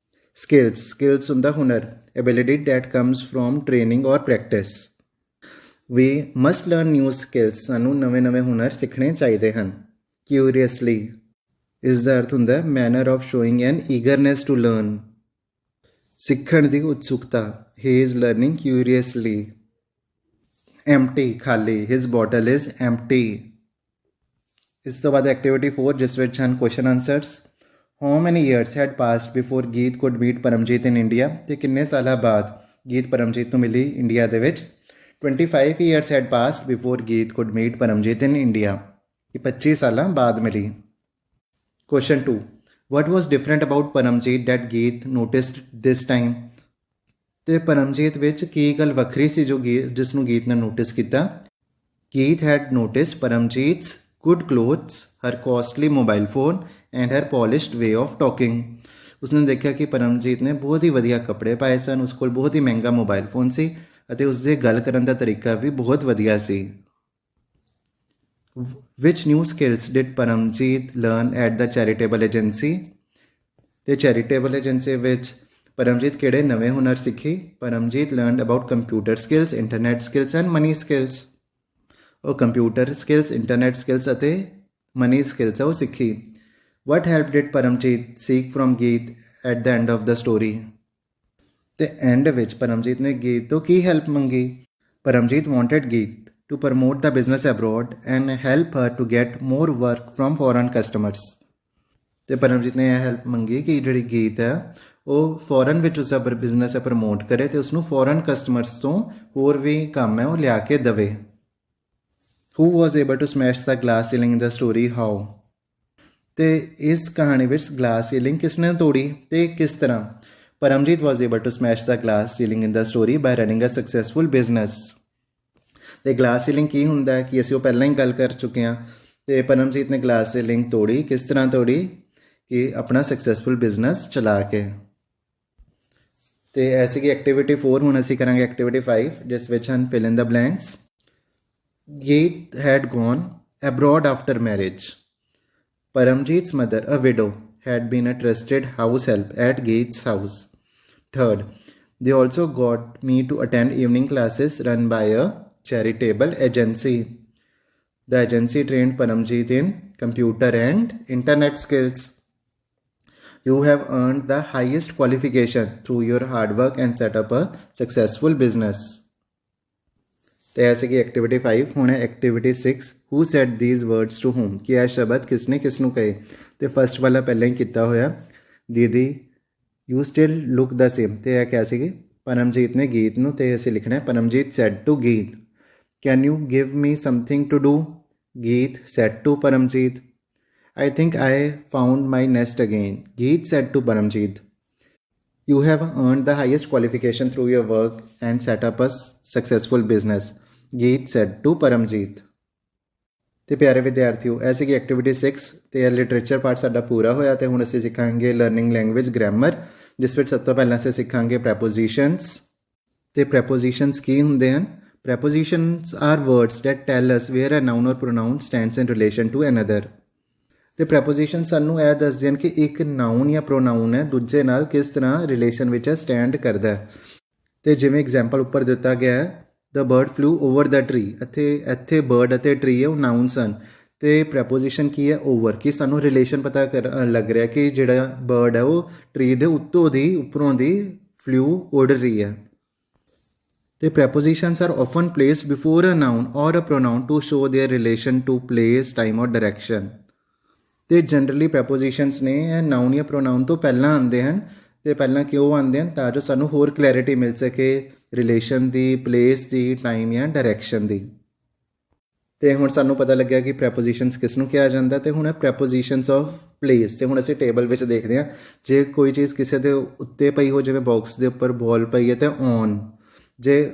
ਸਕਿੱਲਸ ਹੁੰਦਾ ਹੁਨਰ, ability that comes from training or practice. We must learn new skills, ਸਾਨੂੰ ਨਵੇਂ ਹੁਨਰ ਸਿੱਖਣੇ ਚਾਹੀਦੇ ਹਨ। ਕਿਊਰੀਅਸਲੀ, ਇਸ ਦਾ ਅਰਥ ਹੁੰਦਾ manner of showing an eagerness to learn, ਸਿੱਖਣ ਦੀ ਉਤਸੁਕਤਾ। He is learning curiously. Empty, ਖਾਲੀ, ਹਿਜ਼ ਬੋਟਲ ਇਜ਼ ਐਮਟੀ। ਇਸ ਤੋਂ ਬਾਅਦ ਐਕਟੀਵਿਟੀ 4, ਜਿਸ ਵਿੱਚ ਹਨ question answers. How many years had passed before Geet could meet Paramjit in India, ਅਤੇ ਕਿੰਨੇ ਸਾਲਾਂ ਬਾਅਦ ਗੀਤ ਪਰਮਜੀਤ ਨੂੰ ਮਿਲੀ ਇੰਡੀਆ ਦੇ ਵਿੱਚ। 25 years had passed before Geet could meet Paramjit in India, ਕਿ 25 ਸਾਲਾਂ ਬਾਅਦ ਮਿਲੀ। Question 2, what was different about Paramjit that Geet noticed this time, ਅਤੇ ਪਰਮਜੀਤ ਵਿੱਚ ਕੀ ਗੱਲ ਵੱਖਰੀ ਸੀ ਜਿਸ ਨੂੰ ਗੀਤ ਨੇ ਨੋਟਿਸ ਕੀਤਾ। Geet had notice Paramjit's good clothes, her costly mobile phone and her polished way of talking. ਉਸਨੇ ਦੇਖਿਆ ਕਿ ਪਰਮਜੀਤ ਨੇ ਬਹੁਤ ਹੀ ਵਧੀਆ ਕੱਪੜੇ ਪਾਏ ਸਨ, ਉਸ ਕੋਲ ਬਹੁਤ ਹੀ ਮਹਿੰਗਾ ਮੋਬਾਈਲ ਫੋਨ ਸੀ, ਅਤੇ ਉਸਦੇ ਗੱਲ ਕਰਨ ਦਾ ਤਰੀਕਾ ਵੀ ਬਹੁਤ ਵਧੀਆ ਸੀ। Which new skills did Paramjeet learn at the charitable agency? ਤੇ ਚੈਰੀਟੇਬਲ ਏਜੰਸੀ ਵਿੱਚ ਪਰਮਜੀਤ ਕਿਹੜੇ ਨਵੇਂ ਹੁਨਰ ਸਿੱਖੀ। Paramjit learned about computer skills, internet skills and money skills. ਉਹ ਕੰਪਿਊਟਰ ਸਕਿੱਲਸ, ਇੰਟਰਨੈਟ ਸਕਿੱਲਸ ਅਤੇ ਮਨੀ ਸਕਿੱਲਸ ਉਹ ਸਿੱਖੀ। What help did Paramjit seek from Geet at the end of the story, ਤੇ ਐਂਡ ਵਿੱਚ ਪਰਮਜੀਤ ਨੇ ਗੀਤ ਤੋਂ ਕੀ ਹੈਲਪ ਮੰਗੀ। Paramjit wanted Geet to promote the business abroad and help her to get more work from foreign customers. ਤੇ ਪਰਮਜੀਤ ਨੇ ਇਹ ਹੈਲਪ ਮੰਗੀ ਕਿ ਜਿਹੜੀ ਗੀਤ ਹੈ ਉਹ ਫੋਰਨ ਵਿੱਚ ਉਸਦਾ ਬਿਜ਼ਨਸ ਹੈ ਪ੍ਰਮੋਟ ਕਰੇ ਅਤੇ ਉਸਨੂੰ ਫੋਰਨ ਕਸਟਮਰਸ ਤੋਂ ਹੋਰ ਵੀ ਕੰਮ ਹੈ ਉਹ ਲਿਆ ਕੇ ਦੇਵੇ। Who was able to smash the glass ceiling in the story, how, ਤੇ ਇਸ ਕਹਾਣੀ ਵਿੱਚ ਗਲਾਸ ਸੀਲਿੰਗ ਕਿਸ ਨੇ ਤੋੜੀ ਤੇ ਕਿਸ ਤਰ੍ਹਾਂ। Paramjit was able to smash the glass ceiling in the story by running a successful business. ਅਤੇ ਗਲਾਸ ਸੀਲਿੰਗ ਕੀ ਹੁੰਦਾ ਹੈ ਕਿ ਅਸੀਂ ਉਹ ਪਹਿਲਾਂ ਹੀ ਗੱਲ ਕਰ ਚੁੱਕੇ ਹਾਂ। ਅਤੇ ਪਰਮਜੀਤ ਨੇ ਗਲਾਸ ਸੀਲਿੰਗ ਤੋੜੀ, ਕਿਸ ਤਰ੍ਹਾਂ ਤੋੜੀ, ਕਿ ਆਪਣਾ ਸਕਸੈਸਫੁਲ ਬਿਜ਼ਨਸ ਚਲਾ ਕੇ। ਤੇ ਐਸੀ ਕਿ ਐਕਟੀਵਿਟੀ 4 ਹੁਣ ਅਸੀਂ ਕਰਾਂਗੇ ਐਕਟੀਵਿਟੀ 5 ਜਿਸ ਵਿੱਚ ਹਨ fill in the blanks. Geet had gone abroad after marriage. Paramjeet's mother, a widow, had been a trusted house help at Geet's house. Third, they also got me to attend evening classes run by a charitable agency. The agency trained Paramjeet in computer and internet skills. You have earned the highest qualification through your hard work and set up a successful business. ਤੇ ਐਸੇ ਕਿ ਐਕਟੀਵਿਟੀ 5 ਹੁਣ ਹੈ activity 6 who said these words to whom ਕਿ ਇਹ ਸ਼ਬਦ ਕਿਸ ਨੇ ਕਿਸ ਨੂੰ ਕਹੇ। ਤੇ ਫਸਟ ਵਾਲਾ ਪਹਿਲਾਂ ਹੀ ਕੀਤਾ ਹੋਇਆ ਦੀਦੀ you still look the same. ਤੇ ਇਹ ਕਿਹਾ ਸੀ ਕਿ ਪਰਮਜੀਤ ਨੇ ਗੀਤ ਨੂੰ ਤੇ ਅਸੀਂ ਲਿਖਣਾ ਹੈ Paramjit said to Geet can you give me something to do. Geet said to Paramjit I think I found my nest again. Geet said to Paramjeet, you have earned the highest qualification through your work and set up a successful business. Geet said to Paramjeet. ਤੇ ਪਿਆਰੇ ਵਿਦਿਆਰਥੀਓ ਐਸੀ ਕਿ ਐਕਟੀਵਿਟੀ 6 ਤੇ ਲਿਟਰੇਚਰ ਪਾਰਟ ਸਾਡਾ ਪੂਰਾ ਹੋਇਆ ਤੇ ਹੁਣ ਅਸੀਂ ਸਿੱਖਾਂਗੇ ਲਰਨਿੰਗ ਲੈਂਗੁਏਜ ਗ੍ਰਾਮਰ ਜਿਸ ਵਿੱਚ ਸਭ ਤੋਂ ਪਹਿਲਾਂ ਅਸੀਂ ਸਿੱਖਾਂਗੇ ਪ੍ਰੈਪੋਜੀਸ਼ਨਸ। ਤੇ ਪ੍ਰੈਪੋਜੀਸ਼ਨਸ ਕੀ ਹੁੰਦੇ ਹਨ? Prepositions are words that tell us where a noun or pronoun stands in relation to another. ਤੇ ਪ੍ਰੈਪੋਜੀਸ਼ਨ ਸਾਨੂੰ ਇਹ ਦੱਸਦੇ ਹਨ ਕਿ ਇੱਕ ਨਾਊਨ ਜਾਂ ਪ੍ਰੋਨਾਊਨ ਹੈ ਦੂਜੇ ਨਾਲ ਕਿਸ ਤਰ੍ਹਾਂ ਰਿਲੇਸ਼ਨ ਵਿੱਚ ਸਟੈਂਡ ਕਰਦਾ ਹੈ। ਤੇ ਜਿਵੇਂ ਐਗਜ਼ਾਮਪਲ ਉੱਪਰ ਦਿੱਤਾ ਗਿਆ ਹੈ ਦ ਬਰਡ ਫਲੂ ਓਵਰ ਦਾ ਟਰੀ। ਇੱਥੇ ਬਰਡ ਅਤੇ ਟਰੀ ਹੈ ਉਹ ਨਾਊਨਸ ਹਨ ਤੇ ਪ੍ਰੈਪੋਜੀਸ਼ਨ ਕੀ ਹੈ ਓਵਰ ਕਿ ਸਾਨੂੰ ਰਿਲੇਸ਼ਨ ਪਤਾ ਲੱਗ ਰਿਹਾ ਕਿ ਜਿਹੜਾ ਬਰਡ ਹੈ ਉਹ ਟਰੀ ਦੇ ਉੱਪਰੋਂ ਦੀ ਫਲੂ ਉੱਡ ਰਹੀ ਹੈ। ਤੇ prepositions are often placed before a noun or a pronoun to show their relation to place time or direction. ਤੇ ਜਨਰਲੀ ਪ੍ਰੈਪੋਜੀਸ਼ਨਸ ਨੇ ਇਹ ਨਾਊਨ ਜਾਂ ਪ੍ਰੋਨਾਊਨ ਤੋਂ ਪਹਿਲਾਂ ਆਉਂਦੇ ਹਨ ਤੇ ਪਹਿਲਾਂ ਕਿਉਂ ਆਉਂਦੇ ਹਨ ਤਾਂ ਜੋ ਸਾਨੂੰ ਹੋਰ ਕਲੈਰਿਟੀ ਮਿਲ ਸਕੇ ਰਿਲੇਸ਼ਨ ਦੀ, ਪਲੇਸ ਦੀ, ਟਾਈਮ ਜਾਂ ਡਾਇਰੈਕਸ਼ਨ ਦੀ। ਤੇ ਹੁਣ ਸਾਨੂੰ ਪਤਾ ਲੱਗਿਆ ਕਿ ਪ੍ਰੈਪੋਜੀਸ਼ਨਸ ਕਿਸ ਨੂੰ ਕਿਹਾ ਜਾਂਦਾ ਤੇ ਹੁਣ ਪ੍ਰੈਪੋਜੀਸ਼ਨਸ ਆਫ ਪਲੇਸ। ਤੇ ਹੁਣ ਅਸੀਂ ਟੇਬਲ ਵਿੱਚ ਦੇਖਦੇ ਹਾਂ ਜੇ ਕੋਈ ਚੀਜ਼ ਕਿਸੇ ਦੇ ਉੱਤੇ ਪਈ ਹੋ ਜਿਵੇਂ ਬਾਕਸ ਦੇ ਉੱਪਰ ਬਾਲ ਪਈ ਹੈ ਤੇ ਔਨ। ਜੇ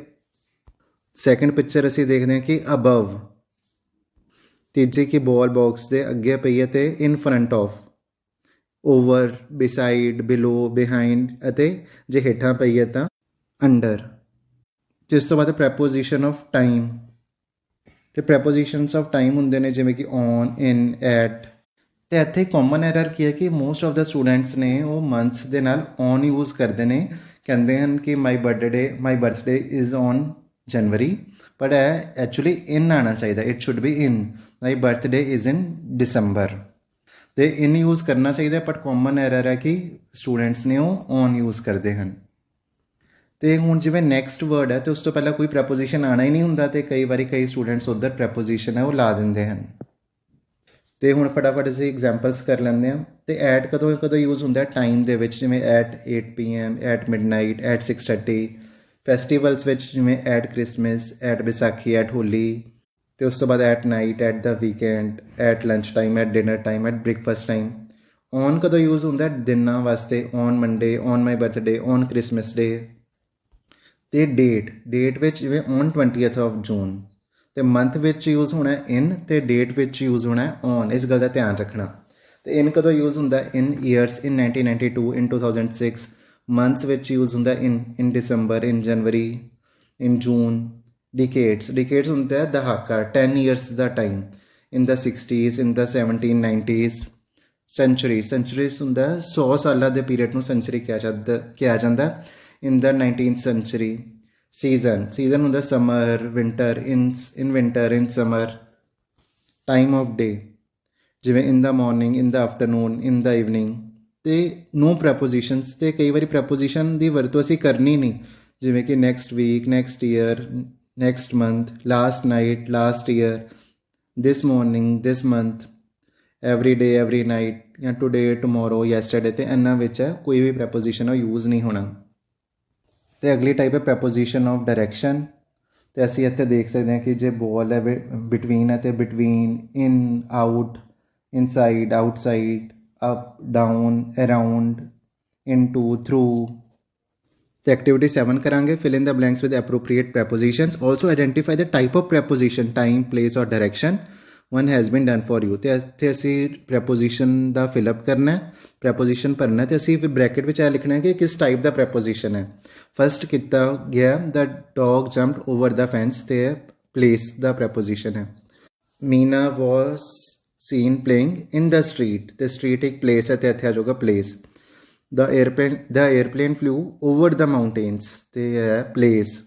ਸੈਕਿੰਡ ਪਿਕਚਰ ਅਸੀਂ ਦੇਖਦੇ ਹਾਂ ਕਿ ਅਬਵ। ਤੀਜੀ ਕਿ ਬਾਲ ਬਾਕਸ ਦੇ ਅੱਗੇ ਪਈ ਹੈ ਤੇ in front of, over, beside, below, behind ਅਤੇ ਜੇ ਹੇਠਾਂ ਪਈ ਹੈ ਤਾਂ ਅੰਡਰ। ਤੇ ਇਸ ਤੋਂ ਬਾਅਦ ਪ੍ਰੈਪੋਜੀਸ਼ਨ ਆਫ ਟਾਈਮ। ਤੇ ਪ੍ਰੈਪੋਜੀਸ਼ਨਸ ਆਫ ਟਾਈਮ ਹੁੰਦੇ ਨੇ ਜਿਵੇਂ ਕਿ ਔਨ, ਇਨ, ਐਟ। ਤੇ ਇੱਥੇ ਕਾਮਨ ਐਰਰ ਕੀ ਹੈ ਕਿ ਮੋਸਟ ਆਫ ਦਾ ਸਟੂਡੈਂਟਸ ਨੇ ਉਹ ਮੰਥਸ ਦੇ ਨਾਲ ਔਨ ਯੂਜ਼ ਕਰਦੇ ਨੇ। ਕਹਿੰਦੇ ਹਨ ਕਿ ਮਾਈ birthday is on January but ਇਹ ਐਕਚੁਅਲੀ ਇਨ ਆਉਣਾ ਚਾਹੀਦਾ। It should be in. My birthday is in December. ਤੇ ਇਨ ਯੂਜ਼ ਕਰਨਾ ਚਾਹੀਦਾ ਬਟ ਕਾਮਨ ਐਰਰ ਹੈ ਕਿ ਸਟੂਡੈਂਟਸ ਨੇ ਉਹ ਔਨ ਯੂਜ਼ ਕਰਦੇ ਹਨ। ਤੇ ਹੁਣ ਜਿਵੇਂ ਨੈਕਸਟ ਵਰਡ ਹੈ ਤੇ ਉਸ ਤੋਂ ਪਹਿਲਾਂ ਕੋਈ ਪ੍ਰੈਪੋਜੀਸ਼ਨ ਆਉਣਾ ਹੀ ਨਹੀਂ ਹੁੰਦਾ ਤੇ ਕਈ ਵਾਰੀ ਕਈ ਸਟੂਡੈਂਟਸ ਉੱਧਰ ਪ੍ਰੈਪੋਜੀਸ਼ਨ ਹੈ ਉਹ ਲਾ ਦਿੰਦੇ ਹਨ। ਤੇ ਹੁਣ ਫਟਾਫਟ ਅਸੀਂ ਐਗਜ਼ਾਮਪਲਸ ਕਰ ਲੈਂਦੇ ਹਾਂ। ਤੇ ਐਟ ਕਦੋਂ ਯੂਜ਼ ਹੁੰਦਾ ਟਾਈਮ ਦੇ ਵਿੱਚ ਜਿਵੇਂ at 8 PM, at midnight, at 6:30। Festivals ਵਿੱਚ ਜਿਵੇਂ at Christmas, at Vaisakhi, at Holi. ਤੇ ਉਸ ਤੋਂ ਬਾਅਦ at night, at the weekend, at lunch time, at dinner time, at breakfast time. On ਕਦੋਂ ਯੂਜ਼ ਹੁੰਦਾ ਦਿਨਾਂ ਵਾਸਤੇ on Monday, on my birthday, on Christmas day. ਤੇ ਡੇਟ ਵਿੱਚ ਜਿਵੇਂ ਔਨ 20th of June। ਤੇ ਮੰਥ ਵਿੱਚ ਯੂਜ਼ ਹੋਣਾ ਇਨ ਤੇ ਡੇਟ ਵਿੱਚ ਯੂਜ਼ ਹੋਣਾ ਔਨ। ਇਸ ਗੱਲ ਦਾ ਧਿਆਨ ਰੱਖਣਾ। ਤੇ ਇਨ ਕਦੋਂ ਯੂਜ਼ ਹੁੰਦਾ ਇਨ ਈਅਰਸ, ਇਨ 1992, ਇਨ 2006। ਮੰਥਸ ਵਿੱਚ ਯੂਜ਼ ਹੁੰਦਾ ਇਨ ਡਿਸੰਬਰ, ਇਨ ਜਨਵਰੀ, ਇਨ ਜੂਨ। ਡਿਕੇਡਸ ਹੁੰਦਾ ਹੈ ਦਹਾਕਾ, 10 years ਦਾ ਟਾਈਮ। ਇਨ ਦਾ 60s, ਇਨ ਦਾ 1790s। ਸੈਂਚੁਰੀਜ਼ ਹੁੰਦਾ 100 ਸਾਲਾਂ ਦੇ ਪੀਰੀਅਡ ਨੂੰ ਸੈਂਚੁਰੀ ਕਿਹਾ ਜਾਂਦਾ। ਇਨ ਦਾ 19th century। ਸੀਜ਼ਨ ਹੁੰਦਾ summer, winter, in winter, in summer. Time of day ਜਿਵੇਂ ਇਨ ਦਾ ਮੋਰਨਿੰਗ, ਇਨ ਦਾ ਆਫਟਰਨੂਨ, ਇਨ ਦਾ ਈਵਨਿੰਗ। ਤੇ ਨੋ ਪ੍ਰੈਪੋਜੀਸ਼ਨਸ। ਤੇ ਕਈ ਵਾਰੀ ਪ੍ਰੈਪੋਜੀਸ਼ਨ ਦੀ ਵਰਤੋਂ ਅਸੀਂ ਕਰਨੀ ਨਹੀਂ ਜਿਵੇਂ ਕਿ next week, next year, next month, last night, last year, this morning, this month, every day, every night ਜਾਂ ਟੂਡੇ, ਟਮੋਰੋ, ਯੈਸਟਰਡੇ। ਤੇ ਇਹਨਾਂ ਵਿੱਚ ਕੋਈ ਵੀ ਪ੍ਰੈਪੋਜੀਸ਼ਨ ਉਹ ਯੂਜ਼ ਨਹੀਂ ਹੋਣਾ। ਤੇ ਅਗਲੀ ਟਾਈਪ ਹੈ ਪ੍ਰੈਪੋਜੀਸ਼ਨ ਆਫ ਡਾਇਰੈਕਸ਼ਨ। ਤੇ ਅਸੀਂ ਇੱਥੇ ਦੇਖ ਸਕਦੇ ਹਾਂ ਕਿ ਜੇ ਬੋਲ ਹੈ ਬਿਟਵੀਨ ਹੈ ਤੇ between, in, out, inside, outside, up, down, around, into, through. ਤੇ ਐਕਟੀਵਿਟੀ 7 ਕਰਾਂਗੇ fill in the blanks with appropriate prepositions. Also identify the type of preposition, time, place or direction. One has been done for you. तो इत्थे असी प्रैपोजिशन का फिलअप करना है, प्रैपोजिशन भरना है, तो असी फिर ब्रैकेट में लिखना है कि किस टाइप का प्रैपोजिशन है। फर्स्ट किया गया the dog jumped over the fence, तो प्लेस द प्रैपोजिशन है। Meena was seen playing in the street, तो स्ट्रीट एक प्लेस है, तो इत्थे आ जाऊगा place. The airplane flew over the mountains, तो है place.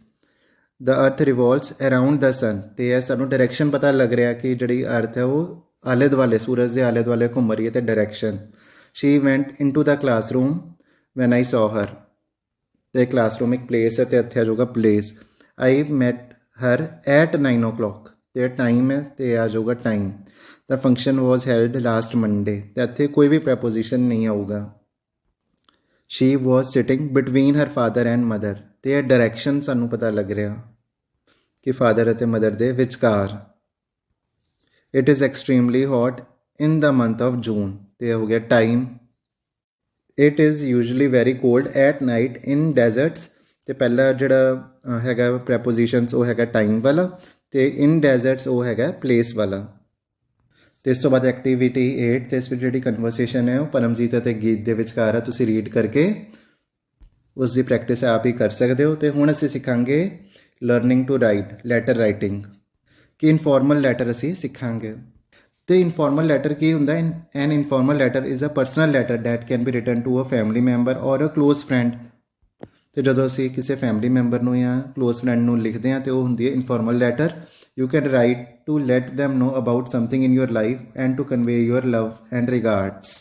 The earth revolves around the sun, तो यह सानू डायरैक्शन पता लग रहा कि जी अर्थ है वो आले दुआले सूरज के आले दुआले घूम रही है, तो direction. She went into the classroom when I saw her, तो क्लासरूम एक प्लेस है, तो इत्थे आ जाऊगा place. I met her at 9 o'clock, तो टाइम है, तो आ जाऊगा time. The function was held last Monday, तो इत्थे कोई भी प्रैपोजिशन नहीं आऊगा। She was sitting between her father and mother, तो यह डायरैक्शन सानू पता लग रहा कि फादर और मदर के विचकार। It is extremely hot in the month of June, तो यह हो गया time. It is usually very cold at night in deserts, तो पहला जोड़ा है प्रैपोजिशनस वो है टाइम वाला, तो इन डेजर्ट्स वो है प्लेस वाला। तो इस तो बाद एक्टिविटी 8, तो इस जी कन्वर्सेशन है वो परमजीत और गीत के विचकार है, तुसी रीड करके उसकी प्रैक्टिस आप ही कर सकते हो। तो हुण असीं सिखांगे learning to write, letter writing, कि इनफॉर्मल लैटर असीं सिखांगे। तो इनफॉर्मल लैटर की हुंदा? An informal letter is a personal letter that can be written to a family member or a close friend. तो जो असीं किसी फैमिली मैंबर नूं या क्लोज फ्रेंड नूं लिखते हैं, तो वो हुंदी है informal letter. You can write to let them know about something in your life and to convey your love and regards.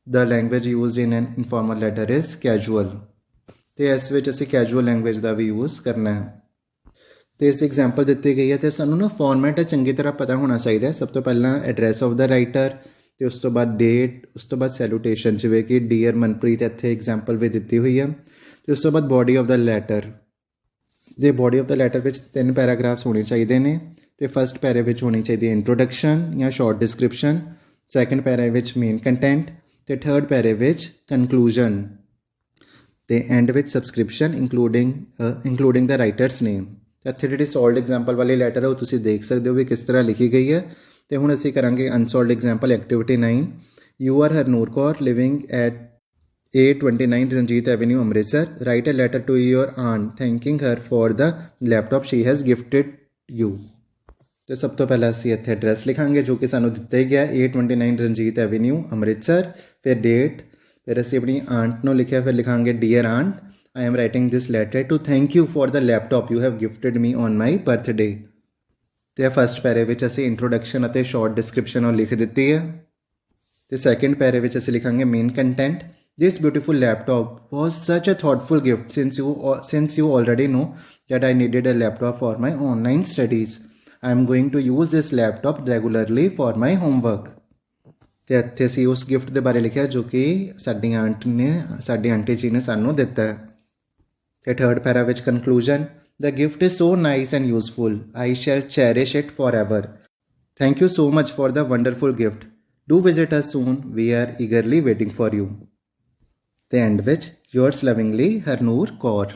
The language use in an informal letter is casual, तो इस विच असीं कैजुअल लैंग्वेज का भी यूज़ करना है। तो इस एग्जाम्पल दी गई है, तो सानू ना फॉर्मेट चंगी तरह पता होना चाहिए। सब तो पहला एड्रैस ऑफ द राइटर, तो उस तो बाद डेट, उस तो बाद सैल्यूटेशन, जिवें कि डियर मनप्रीत, इत्थे एग्जाम्पल भी दी हुई है। तो उस तो बाद बॉडी ऑफ द लैटर, जो बॉडी ऑफ द लैटर में 3 पैराग्राफ्स होने चाहिए ने। तो फर्स्ट पैरे में होनी चाहिए इंट्रोडक्शन या शॉर्ट डिस्क्रिप्शन, सैकेंड पैरे में मेन कंटेंट, तो थर्ड पैरे में कंकलूजन, तो एंड विच subscription including the writer's name. इत्थे जी सॉल्वड एग्जाम्पल वाली लैटर है वो तुसीं देख सकते हो भी किस तरह लिखी गई है। तो हुण असीं करांगे unsolved example activity 9। You are Harnoor Kaur living at 829 Ranjit avenue Amritsar, write a letter to your aunt thanking her for the laptop she has gifted you. तो सब तो पहला असीं इत्थे एड्रैस लिखांगे जो कि सानू दिता ही गया 829 रंजीत एवेन्यू अमृतसर, फिर डेट, फिर असीं अपनी आंट नूं लिखिया, फिर लिखांगे dear aunt I am writing this letter to thank you for the laptop you have gifted me on my birthday. तो फस्ट पैरे विच असीं इंट्रोडक्शन और शॉर्ट डिस्क्रिप्शन और लिख दी है। तो सैकेंड पैरे विच असीं लिखांगे main content, this beautiful laptop was such a thoughtful gift since you already know that I needed a laptop for my online studies. I am going to use this laptop regularly for my homework. तो इत्थे असीं उस गिफ्ट के बारे लिखा जो कि साडी आंटी जी ने सानू दिता है। तो थर्ड पैरा विच conclusion, the gift is so nice and useful, I shall cherish it forever, thank you so much for the wonderful gift, do visit us soon, we are eagerly waiting for you. The end which yours lovingly Harnoor Kaur।